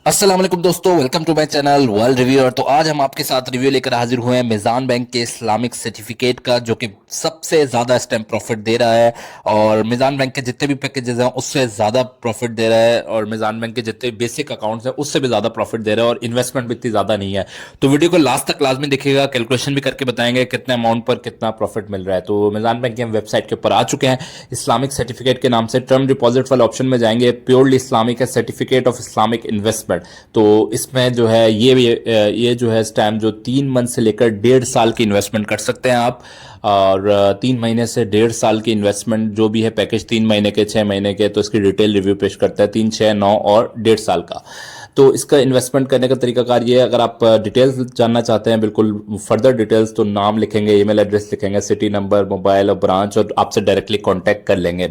अस्सलाम वालेकुम दोस्तों, welcome to my channel World Reviewer. तो आज हम आपके साथ रिव्यू लेकर हाजिर हुए हैं मिज़ान बैंक के इस्लामिक सर्टिफिकेट का, जो कि सबसे ज़्यादा इस टाइम प्रॉफिट दे रहा है। और मिज़ान बैंक के जितने भी पैकेजेस हैं उससे ज़्यादा प्रॉफिट दे रहा है, और मिज़ान बैंक के जितने बेसिक अकाउंट्स हैं उससे भी ज़्यादा प्रॉफिट दे रहा है, और इन्वेस्टमेंट भी इतनी ज़्यादा नहीं है। तो वीडियो को लास्ट तक लाजमी देखिएगा, कैलकुलेशन भी करके बताएंगे कितने अमाउंट पर कितना प्रॉफिट मिल रहा है। तो मिज़ान बैंक की हम वेबसाइट के ऊपर आ चुके हैं। इस्लामिक सर्टिफिकेट के नाम से टर्म डिपॉजिट वाले ऑप्शन में जाएंगे, प्योरली इस्लामिक है, सर्टिफिकेट ऑफ इस्लामिक इन्वेस्टमेंट। तो इसमें जो है ये जो है इस टाइम जो 3 मंथ से लेकर 1.5 साल की इन्वेस्टमेंट कर सकते हैं आप। और 3 महीने से 1.5 साल की इन्वेस्टमेंट जो भी है पैकेज, 3 महीने के, 6 महीने के, तो इसकी डिटेल रिव्यू पेश करता है 3, 6, 9 और 1.5 साल का। तो इसका इन्वेस्टमेंट करने का तरीकाकार ये है, अगर आप डिटेल्स जानना चाहते हैं, बिल्कुल फर्दर डिटेल्स, तो नाम लिखेंगे, ईमेल एड्रेस लिखेंगे, सिटी नंबर, मोबाइल और ब्रांच, और आपसे डायरेक्टली कांटेक्ट कर लेंगे।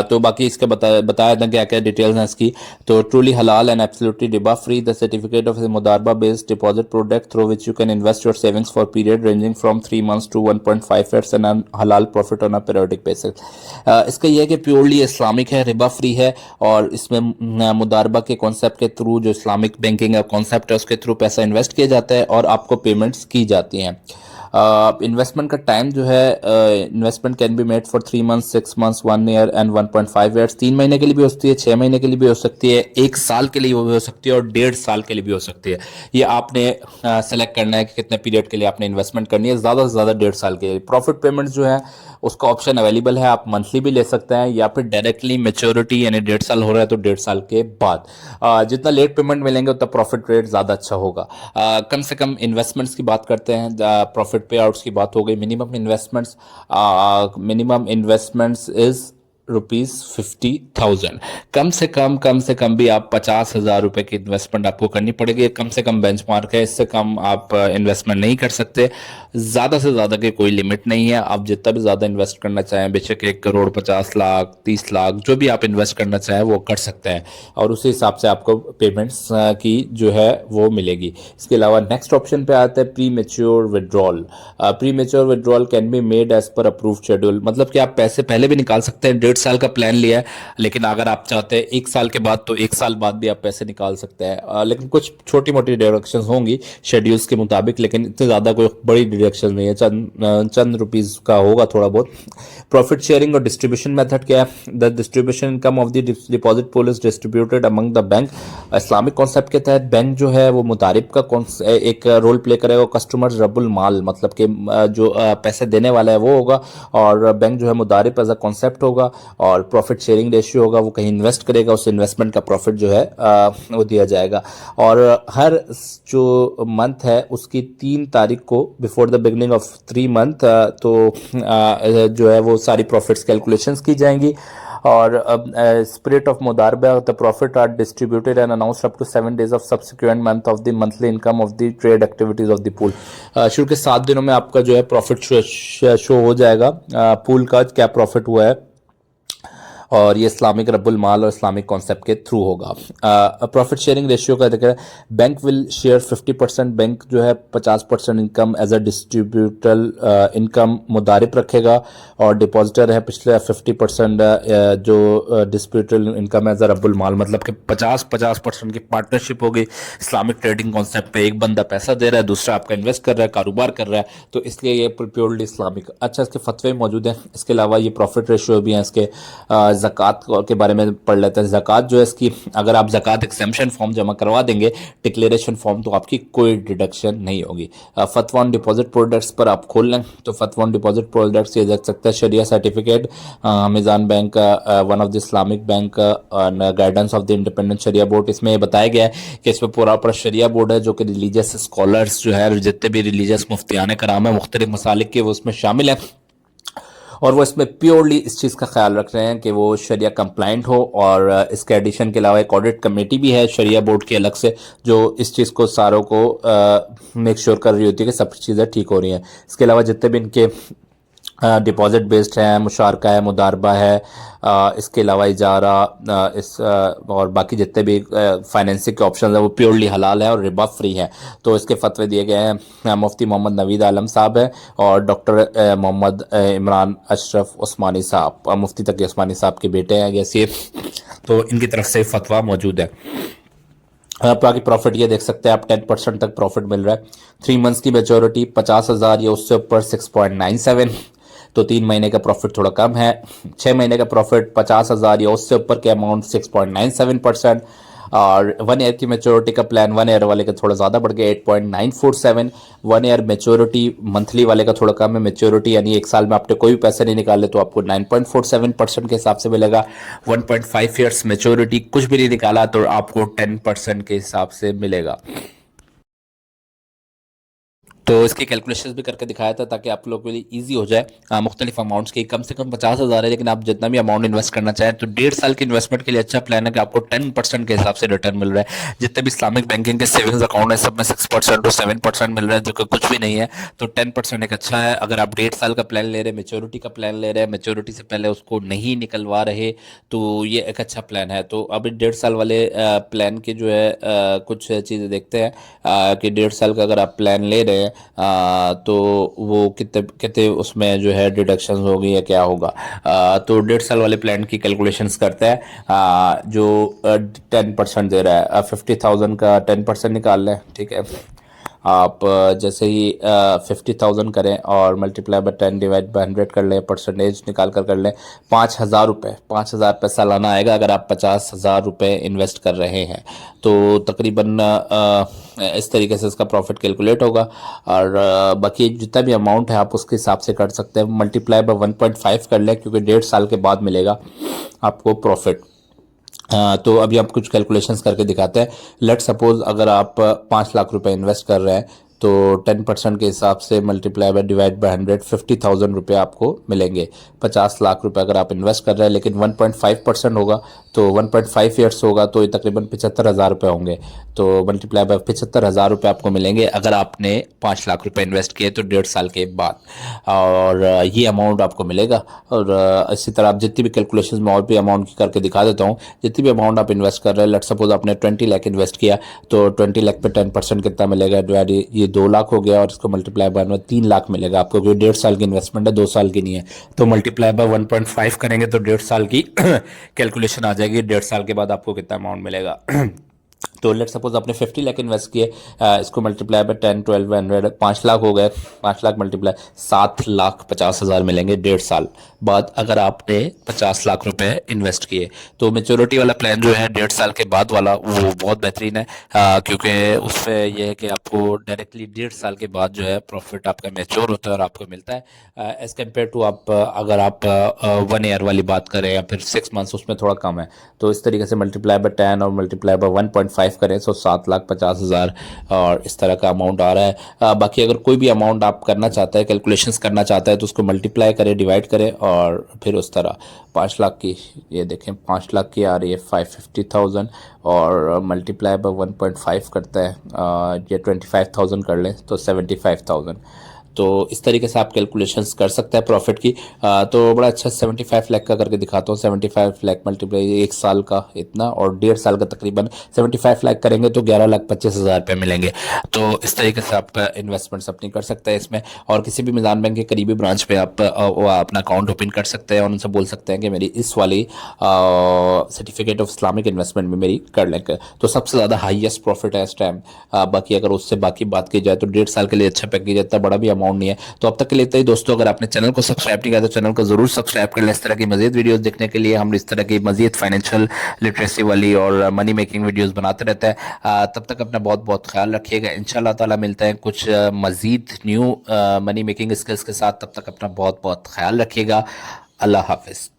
तो बाकी इसके बताया था क्या क्या डिटेल्स हैं इसकी। तो ट्रूली हलाल एंड एब्सोल्युटली रिबा फ्री, द सर्टिफिकेट ऑफ मुदारबा based deposit product through which you can invest your savings for period ranging from 3 months to 1.5 years and हलाल profit on a periodic basis. इसका यह है कि प्योरली इस्लामिक है, Riba free है, और इसमें मुदारबा के कॉन्सेप्ट के थ्रू, जो इस्लामिक बैंकिंग का कॉन्सेप्ट है उसके थ्रू पैसा इन्वेस्ट किया जाता है और आपको पेमेंट्स की जाती हैं। इन्वेस्टमेंट का टाइम जो है, investment can be made for 3 months, 6 months, 1 year and 1.5 years। 3 महीने के लिए भी हो सकती है, 6 महीने के लिए भी हो सकती है, 1 साल के लिए भी हो सकती है, और 1.5 साल के लिए भी हो सकती है। ये आपने सेलेक्ट करना है कि कितने पीरियड के लिए आपने इन्वेस्टमेंट करनी है। ज़्यादा से ज़्यादा 1.5 साल के लिए। प्रॉफिट पेमेंट जो है उसका ऑप्शन अवेलेबल है, आप मंथली भी ले सकते हैं, या फिर डायरेक्टली मेच्योरिटी, यानी 1.5 साल हो रहा है तो 1.5 साल के बाद। जितना लेट पेमेंट मिलेंगे उतना प्रॉफिट रेट ज़्यादा अच्छा होगा। कम से कम इन्वेस्टमेंट्स की बात करते हैं, प्रॉफिट पे आउट्स की बात हो गई। Minimum investments is ₹50,000। कम से कम भी आप 50,000 रुपए की इन्वेस्टमेंट आपको करनी पड़ेगी। कम से कम बेंचमार्क है, इससे कम आप इन्वेस्टमेंट नहीं कर सकते। ज़्यादा से ज़्यादा की कोई लिमिट नहीं है, आप जितना भी ज़्यादा इन्वेस्ट करना चाहें, बेशक 1 करोड़, 50 लाख, 30 लाख, जो भी आप इन्वेस्ट करना चाहें वो कर सकते हैं, और उसी हिसाब से आपको पेमेंट्स की जो है वो मिलेगी। इसके अलावा नेक्स्ट ऑप्शन पे आता है premature withdrawal. Premature withdrawal can be made as per approve schedule, मतलब कि आप पैसे पहले भी निकाल सकते हैं। 1.5 साल का प्लान लिया है, लेकिन अगर आप चाहते हैं 1 साल के बाद, तो 1 साल बाद भी आप पैसे निकाल सकते हैं। लेकिन कुछ छोटी मोटी डिडक्शन होंगी शेड्यूल्स के मुताबिक, लेकिन इतनी ज़्यादा कोई बड़ी डिडक्शन नहीं है, चंद रुपीज़ का होगा थोड़ा बहुत। प्रॉफिट शेयरिंग और डिस्ट्रीब्यूशन मेथड क्या है? The distribution income of the deposit pool is distributed among the bank. Islamic concept के तहत बैंक जो है वो मुतारिब का एक रोल प्ले करेगा। कस्टमर रबुल माल, मतलब कि जो पैसे देने वाला है वो होगा, और बैंक जो है मुदारिब एज अ कॉन्सेप्ट होगा, और प्रॉफिट शेयरिंग रेशियो होगा। वो कहीं इन्वेस्ट करेगा, उस इन्वेस्टमेंट का प्रॉफिट जो है वो दिया जाएगा। और हर जो मंथ है उसकी 3 तारीख को, before the beginning of 3 month, तो जो है वो सारी प्रॉफिट्स कैलकुलेशंस की जाएंगी। और स्पिरिट ऑफ मुदारबा, the profit are distributed and announced up to 7 days of subsequent month of the monthly income of the trade activities of the pool. शुरू के 7 दिनों में आपका जो है प्रॉफिट शो हो जाएगा, पूल का क्या प्रॉफिट हुआ है, और ये इस्लामिक रब्बुल माल और इस्लामिक कॉन्सेप्ट के थ्रू होगा। प्रॉफिट शेयरिंग रेशियो का देखा, बैंक विल शेयर 50%, बैंक जो है 50% इनकम एज अ डिस्ट्रीब्यूटल इनकम मुदारिब रखेगा, और डिपॉजिटर है पिछले 50% जो डिस्ट्रीब्यूटल इनकम एज अ रब्बुल माल, मतलब कि 50% की पार्टनरशिप होगी। इस्लामिक ट्रेडिंग कॉन्सेप्ट पे एक बंदा पैसा दे रहा है, दूसरा आपका इन्वेस्ट कर रहा है, कारोबार कर रहा है, तो इसलिए ये प्योरली इस्लामिक। अच्छा, इसके फतवे मौजूद हैं। इसके अलावा ये प्रॉफिट रेशियो भी हैं। इसके ज़कात के बारे में पढ़ लेते हैं। ज़कात जो है इसकी, अगर आप ज़कात एक्सेम्पशन फॉर्म जमा करवा देंगे, डिक्लेरेशन फॉर्म, तो आपकी कोई डिडक्शन नहीं होगी। फतवा ऑन डिपॉजिट प्रोडक्ट्स पर आप खोल लें तो फतवा ऑन डिपॉजिट प्रोडक्ट्स ये देख सकते हैं। शरिया certificate, Meezan bank, one of the Islamic bank, guidance of the independent शरिया बोर्ड। इसमें बताया गया है कि इसमें पूरा शरिया बोर्ड है, जो कि रिलीजियस स्कॉलर्स जो है, जितने भी रिलीजियस मुफ्तियान कराम है मुख्तलिफ मसालिक के, वो उसमें शामिल है, और वो इसमें प्योरली इस चीज़ का ख्याल रख रहे हैं कि वो शरिया कंप्लाइंट हो। और इसके एडिशन के अलावा एक ऑडिट कमेटी भी है शरिया बोर्ड की अलग से, जो इस चीज़ को सारों को मेक श्योर कर रही होती है कि सब चीज़ें ठीक हो रही हैं। इसके अलावा जितने भी इनके डिपॉजिट बेस्ड है, मुशारका है, मुदारबा है, इसके अलावा इजारा, और बाकी जितने भी फाइनेंसिंग के ऑप्शन है वो प्योरली हलाल है और रिबा फ्री है। तो इसके फतवे दिए गए हैं मुफ्ती मोहम्मद नवीद आलम साहब है, और डॉक्टर मोहम्मद इमरान अशरफ उस्मानी साहब, मुफ्ती तकी उस्मानी साहब के बेटे हैं जैसे, तो इनकी तरफ से फतवा मौजूद है। आप आगे प्रॉफिट ये देख सकते हैं, आप 10% तक प्रॉफिट मिल रहा है। 3 मंथ्स की मेच्योरिटी 50,000 या उससे ऊपर 6.97, तो 3 महीने का प्रॉफिट थोड़ा कम है। 6 महीने का प्रॉफिट 50,000 या उससे ऊपर के अमाउंट 6.97%। और 1 ईयर की मेच्योरिटी का प्लान 1 ईयर वाले का थोड़ा ज़्यादा बढ़ गया 8.947। 1 ईयर मेच्योरिटी मंथली वाले का थोड़ा कम है मेच्योरिटी, यानी 1 साल में आपने कोई भी पैसे नहीं निकाले तो आपको 9.47% के हिसाब से मिलेगा। 1.5 ईयर्स मेच्योरिटी कुछ भी नहीं निकाला तो आपको 10% के हिसाब से मिलेगा। तो इसकी कैलकुलेशंस भी करके दिखाया था ताकि आप लोगों के लिए इजी हो जाए। मुख्तलिफ अमाउंट्स की कम से कम 50,000 है, लेकिन आप जितना भी अमाउंट इन्वेस्ट करना चाहें तो 1.5 साल की इन्वेस्टमेंट के लिए अच्छा प्लान है कि आपको 10% के हिसाब से रिटर्न मिल रहा है। जितने भी इस्लामिक बैंकिंग के सेविंग्स अकाउंट है सब में 6% और 7% मिल रहा है, जो कि कुछ भी नहीं है। तो 10% एक अच्छा है। अगर आप 1.5 साल का प्लान ले रहे हैं, मेच्योरिटी का प्लान ले रहे हैं, मेच्योरिटी से पहले उसको नहीं निकलवा रहे, तो ये एक अच्छा प्लान है। तो अभी 1.5 साल वाले प्लान की जो है कुछ चीज़ें देखते हैं कि 1.5 साल का अगर आप प्लान ले रहे हैं तो वो कितने कितने उसमें जो है डिडक्शंस होगी या क्या होगा। तो 1.5 साल वाले प्लान की कैलकुलेशंस करते हैं। जो 10% दे रहा है, 50,000 का 10% निकाल लें, ठीक है। आप जैसे ही 50,000 करें और मल्टीप्लाई बाय 10 डिवाइड बाय 100 कर लें, परसेंटेज निकाल कर लें, 5,000 रुपये सालाना आएगा अगर आप 50,000 रुपये इन्वेस्ट कर रहे हैं। तो तकरीबन इस तरीके से इसका प्रॉफिट कैलकुलेट होगा। और बाकी जितना भी अमाउंट है आप उसके हिसाब से कर सकते हैं। मल्टीप्लाई बाय 1.5 कर लें क्योंकि 1.5 साल के बाद मिलेगा आपको प्रॉफिट। तो अभी आप कुछ कैलकुलेशंस करके दिखाते हैं। लेट सपोज अगर आप 5 लाख रुपए इन्वेस्ट कर रहे हैं तो 10% के हिसाब से मल्टीप्लाई बाय डिवाइड बाय 100, 50,000 रुपये आपको मिलेंगे। 50 लाख रुपए अगर आप इन्वेस्ट कर रहे हैं, लेकिन 1.5% होगा तो 1.5 ईयर्स होगा तो ये तकरीबन 75,000 रुपये होंगे। तो मल्टीप्लाई बाय 75,000 रुपये आपको मिलेंगे अगर आपने 5 लाख रुपए इन्वेस्ट किए तो 1.5 साल के बाद। और ये अमाउंट आपको मिलेगा। और इसी तरह आप जितनी भी कैलकुलेशन में और भी अमाउंट की करके दिखा देता हूँ। जितनी भी अमाउंट आप इन्वेस्ट कर रहे हैं, लेट सपोज आपने 20 लाख इन्वेस्ट किया तो 20 लाख पे 10% कितना मिलेगा, डिवाइड ये 2 लाख हो गया और इसको मल्टीप्लाई बाय 3 लाख मिलेगा आपको, क्योंकि 1.5 साल की इन्वेस्टमेंट है, 2 साल की नहीं है। तो मल्टीप्लाई बाय 1.5 करेंगे तो 1.5 साल की कैलकुलेशन आ जाएगी, 1.5 साल के बाद आपको कितना अमाउंट मिलेगा। तो लेट सपोज आपने 50 लाख इन्वेस्ट किए, इसको मल्टीप्लाई बाय 10, 12, 100, 5 लाख हो गए। 5 लाख मल्टीप्लाई 7,50,000 मिलेंगे 1.5 साल बाद अगर आपने 50 लाख रुपए इन्वेस्ट किए। तो मेच्योरिटी वाला प्लान जो है 1.5 साल के बाद वाला वो बहुत बेहतरीन है, क्योंकि उसमें यह है कि आपको डायरेक्टली 1.5 साल के बाद जो है प्रॉफिट आपका मेच्योर होता है और आपको मिलता है। एज़ कम्पेयर टू आप अगर आप 1 ईयर वाली बात करें या फिर 6 मंथ्स, उसमें थोड़ा कम है। तो इस तरीके से मल्टीप्लाई बाय 10 और मल्टीप्लाई बाय 1.5 करें तो 7,50,000 और इस तरह का अमाउंट आ रहा है। बाकी अगर कोई भी अमाउंट आप करना चाहता है, कैलकुलेशंस करना चाहता है, तो उसको मल्टीप्लाई करें, डिवाइड करें और फिर उस तरह 5 लाख की, ये देखें 5 लाख की आ रही है 550,000 और मल्टीप्लाई बाय 1.5 करता है, ये 25,000 कर लें तो 75,000। तो इस तरीके से आप कैलकुलेशंस कर सकते हैं प्रॉफिट की। तो बड़ा अच्छा 75 लाख का करके दिखाता हूँ। 75 लाख मल्टीप्लाई 1 साल का इतना और 1.5 साल का तकरीबन 75 लाख करेंगे तो 11,25,000 रुपये मिलेंगे। तो इस तरीके से आप इन्वेस्टमेंट्स अपनी कर सकते हैं इसमें। और किसी भी मिज़ान बैंक के करीबी ब्रांच पे आप अपना अकाउंट ओपन कर सकते हैं और उनसे बोल सकते हैं कि मेरी इस वाली सर्टिफिकेट ऑफ इस्लामिक इन्वेस्टमेंट में मेरी कर लें। तो सबसे ज़्यादा हाईएस्ट प्रॉफिट है इस टाइम। बाकी अगर उससे बाकी बात की जाए तो 1.5 साल के लिए अच्छा पैकेज है, इतना बड़ा भी अमाउंट नहीं है। तो अब तक के लिए इतना ही दोस्तों। अगर आपने चैनल को सब्सक्राइब नहीं किया तो चैनल को जरूर सब्सक्राइब कर लें। इस तरह की मजीद वीडियोस देखने के लिए हम इस तरह की मजीद फाइनेंशियल लिटरेसी वाली और मनी मेकिंग वीडियोस बनाते रहते हैं। तब तक अपना बहुत बहुत ख्याल रखिएगा। इंशाल्लाह ताला मिलते हैं कुछ मजीद न्यू मनी मेकिंग स्किल्स के साथ। तब तक अपना बहुत बहुत ख्याल रखिएगा। अल्लाह हाफिज़।